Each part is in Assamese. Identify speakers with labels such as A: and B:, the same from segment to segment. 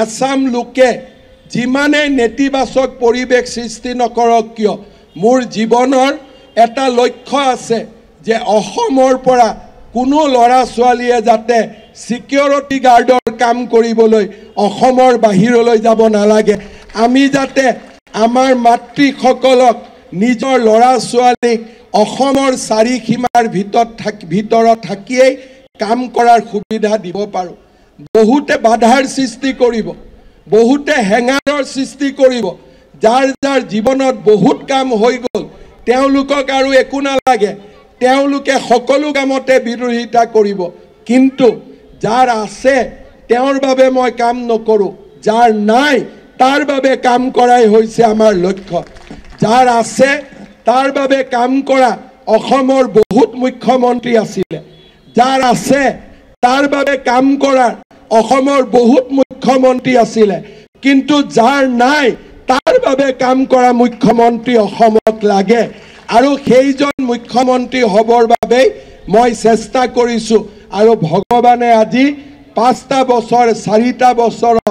A: এছাম লোকে যিমানে নেতিবাচক পৰিৱেশ সৃষ্টি নকৰক কিয় মোৰ জীৱনৰ এটা লক্ষ্য আছে যে অসমৰ পৰা কোনো ল'ৰা ছোৱালীয়ে যাতে সিকিউৰিটি গাৰ্ডৰ কাম কৰিবলৈ অসমৰ বাহিৰলৈ যাব নালাগে আমি যাতে আমাৰ মাতৃসকলক নিজৰ ল'ৰা ছোৱালীক অসমৰ চাৰিসীমাৰ ভিতৰত থাকিয়েই কাম কৰাৰ সুবিধা দিব পাৰোঁ বহুতে বাধাৰ সৃষ্টি কৰিব বহুতে হেঙাৰৰ সৃষ্টি কৰিব যাৰ যাৰ জীৱনত বহুত কাম হৈ গ'ল তেওঁলোকক আৰু একো নালাগে তেওঁলোকে সকলো কামতে বিৰোধিতা কৰিব কিন্তু যাৰ আছে তেওঁৰ বাবে মই কাম নকৰোঁ যাৰ নাই তাৰ বাবে কাম কৰাই হৈছে আমাৰ লক্ষ্য যাৰ আছে তাৰ বাবে কাম কৰা অসমৰ বহুত মুখ্যমন্ত্ৰী আছিল যাৰ আছে তাৰ বাবে কাম কৰা অসমৰ বহুত মুখ্যমন্ত্ৰী আছিল কিন্তু যাৰ নাই তাৰ বাবে কাম কৰা মুখ্যমন্ত্ৰী অসমত লাগে আৰু সেইজন মুখ্যমন্ত্ৰী হ'বৰ বাবে মই চেষ্টা কৰিছোঁ আৰু ভগৱানে আজি 5টা বছৰ 4টা বছৰত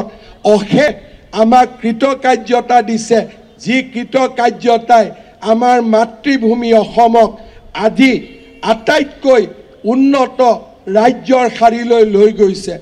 A: অশেষ আমাক কৃতকাৰ্যতা দিছে যি কৃতকাৰ্যতাই আমাৰ মাতৃভূমি অসমক আজি আটাইতকৈ উন্নত ৰাজ্যৰ শাৰীলৈ লৈ গৈছে।